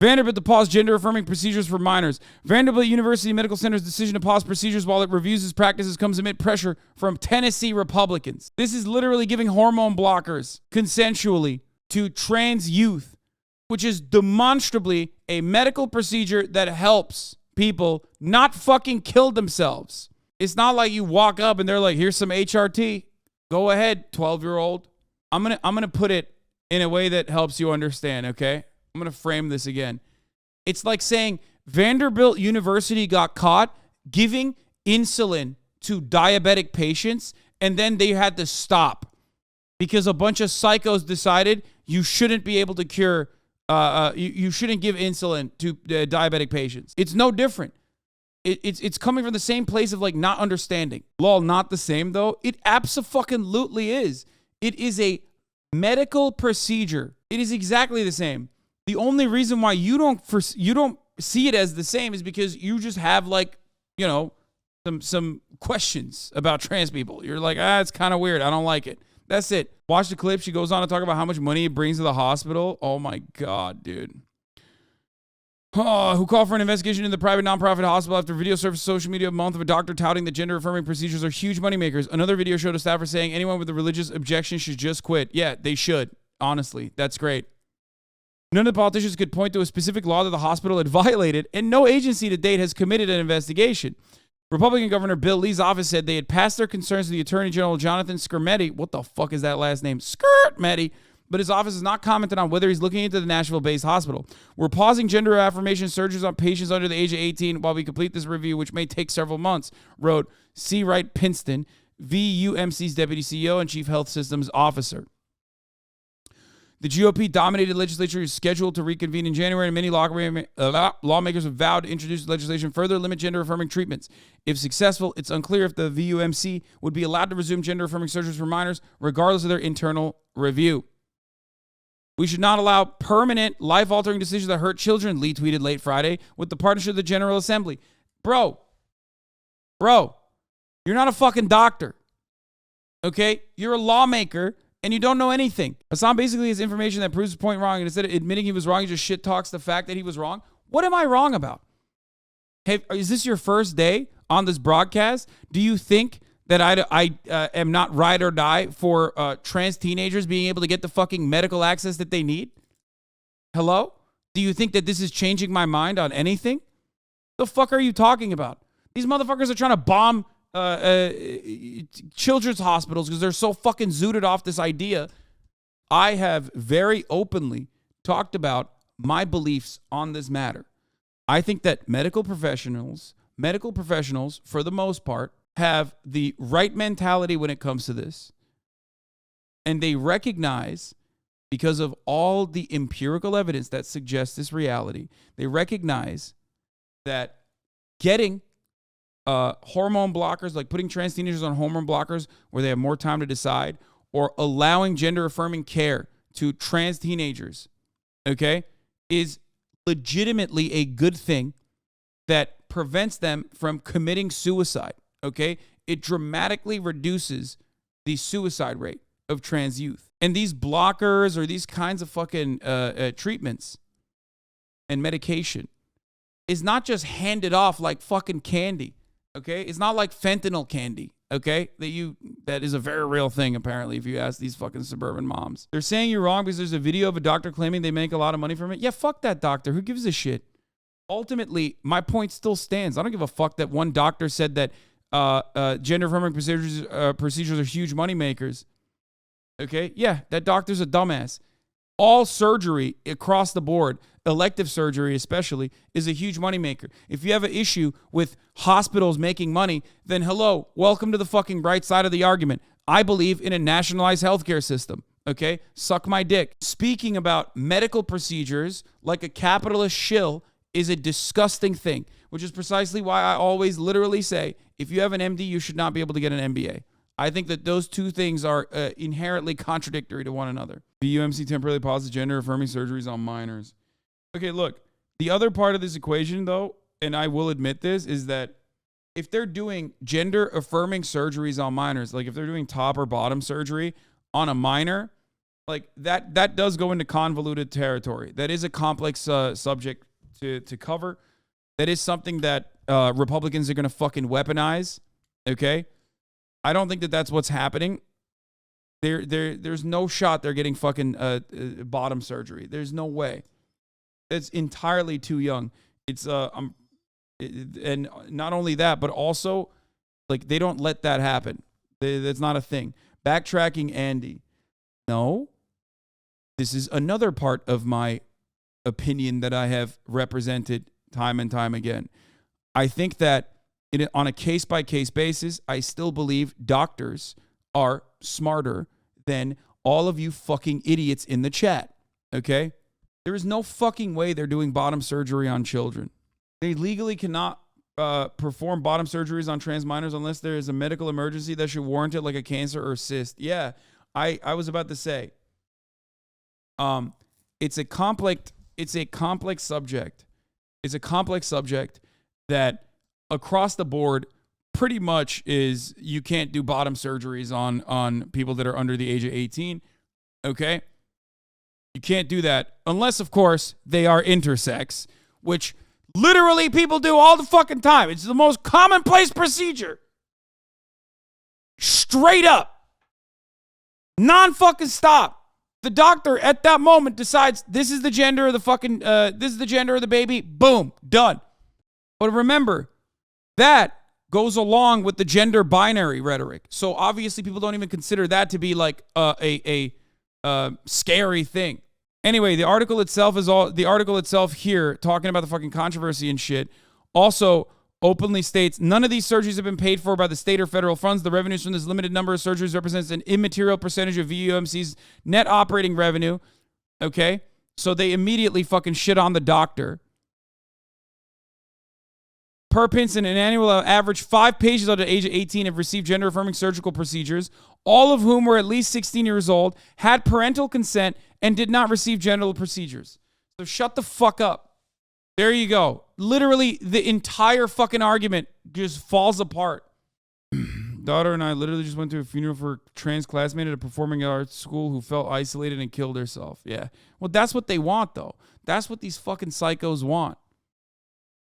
Vanderbilt to pause gender-affirming procedures for minors. Vanderbilt University Medical Center's decision to pause procedures while it reviews its practices comes amid pressure from Tennessee Republicans. This is literally giving hormone blockers consensually to trans youth, which is demonstrably a medical procedure that helps people not fucking kill themselves. It's not like you walk up and they're like, here's some HRT. Go ahead, 12-year-old. I'm gonna put it in a way that helps you understand, okay? I'm going to frame this again. It's like saying Vanderbilt University got caught giving insulin to diabetic patients, and then they had to stop because a bunch of psychos decided you shouldn't be able to cure, you shouldn't give insulin to diabetic patients. It's no different. It's coming from the same place of like not understanding. Lol, not the same though. It abso-fucking-lutely is. It is a medical procedure. It is exactly the same. The only reason why you don't see it as the same is because you just have like, you know, some questions about trans people. You're like, it's kind of weird. I don't like it. That's it. Watch the clip. She goes on to talk about how much money it brings to the hospital. Oh my God, dude. Who called for an investigation in the private nonprofit hospital after video surfaced social media a month of a doctor touting that gender-affirming procedures are huge moneymakers. Another video showed a staffer saying anyone with a religious objection should just quit. Yeah, they should. Honestly, that's great. None of the politicians could point to a specific law that the hospital had violated, and no agency to date has committed an investigation. Republican Governor Bill Lee's office said they had passed their concerns to the Attorney General Jonathan Skrmetti. What the fuck is that last name? Skrmetti. But his office has not commented on whether he's looking into the Nashville-based hospital. We're pausing gender affirmation surgeries on patients under the age of 18 while we complete this review, which may take several months, wrote C. Wright Pinston, VUMC's Deputy CEO and Chief Health Systems Officer. The GOP-dominated legislature is scheduled to reconvene in January, and many lawmakers have vowed to introduce legislation further limit gender-affirming treatments. If successful, it's unclear if the VUMC would be allowed to resume gender-affirming surgeries for minors, regardless of their internal review. We should not allow permanent, life-altering decisions that hurt children, Lee tweeted late Friday, with the partnership of the General Assembly. Bro, you're not a fucking doctor, okay? You're a lawmaker, and you don't know anything. Hasan basically has information that proves his point wrong, and instead of admitting he was wrong, he just shit talks the fact that he was wrong. What am I wrong about? Hey, is this your first day on this broadcast? Do you think that I am not ride or die for trans teenagers being able to get the fucking medical access that they need? Hello? Do you think that this is changing my mind on anything? The fuck are you talking about? These motherfuckers are trying to bomb children's hospitals because they're so fucking zooted off this idea. I have very openly talked about my beliefs on this matter. I think that medical professionals, for the most part, have the right mentality when it comes to this. And they recognize, because of all the empirical evidence that suggests this reality, they recognize that getting hormone blockers, like putting trans teenagers on hormone blockers where they have more time to decide, or allowing gender-affirming care to trans teenagers, okay, is legitimately a good thing that prevents them from committing suicide, okay? It dramatically reduces the suicide rate of trans youth. And these blockers or these kinds of fucking treatments and medication is not just handed off like fucking candy. Okay, it's not like fentanyl candy, okay, that is a very real thing, apparently, if you ask these fucking suburban moms. They're saying you're wrong because there's a video of a doctor claiming they make a lot of money from it. Yeah, fuck that doctor. Who gives a shit? Ultimately, my point still stands. I don't give a fuck that one doctor said that gender-affirming procedures are huge moneymakers. Okay, yeah, that doctor's a dumbass. All surgery across the board, elective surgery especially, is a huge moneymaker. If you have an issue with hospitals making money, then hello, welcome to the fucking right side of the argument. I believe in a nationalized healthcare system, okay? Suck my dick. Speaking about medical procedures like a capitalist shill is a disgusting thing, which is precisely why I always literally say, if you have an MD, you should not be able to get an MBA. I think that those two things are inherently contradictory to one another. The UMC temporarily pauses gender-affirming surgeries on minors. Okay, look, the other part of this equation, though, and I will admit this, is that if they're doing gender-affirming surgeries on minors, like if they're doing top or bottom surgery on a minor, Like that does go into convoluted territory. That is a complex subject to cover. That is something that Republicans are going to fucking weaponize. Okay, I don't think that that's what's happening. There's no shot they're getting fucking bottom surgery. There's no way. It's entirely too young. It's and not only that, but also like they don't let that happen. That's not a thing. Backtracking Andy. No. This is another part of my opinion that I have represented time and time again. I think that on a case-by-case basis, I still believe doctors are smarter than all of you fucking idiots in the chat, okay? There is no fucking way they're doing bottom surgery on children. They legally cannot perform bottom surgeries on trans minors unless there is a medical emergency that should warrant it, like a cancer or cyst. Yeah, I was about to say. It's a complex subject. It's a complex subject that across the board pretty much is you can't do bottom surgeries on people that are under the age of 18. Okay? You can't do that unless, of course, they are intersex, which literally people do all the fucking time. It's the most commonplace procedure. Straight up. Non-fucking stop. The doctor at that moment decides this is the gender of the fucking, this is the gender of the baby. Boom, done. But remember, that goes along with the gender binary rhetoric. So obviously people don't even consider that to be like a scary thing. Anyway, the article itself here talking about the fucking controversy and shit also openly states none of these surgeries have been paid for by the state or federal funds. The revenues from this limited number of surgeries represents an immaterial percentage of VUMC's net operating revenue. Okay? So they immediately fucking shit on the doctor. Per Pinson, an annual average 5 patients under the age of 18 have received gender-affirming surgical procedures, all of whom were at least 16 years old, had parental consent, and did not receive genital procedures. So shut the fuck up. There you go. Literally, the entire fucking argument just falls apart. Daughter and I literally just went to a funeral for a trans classmate at a performing arts school who felt isolated and killed herself. Yeah. Well, that's what they want, though. That's what these fucking psychos want.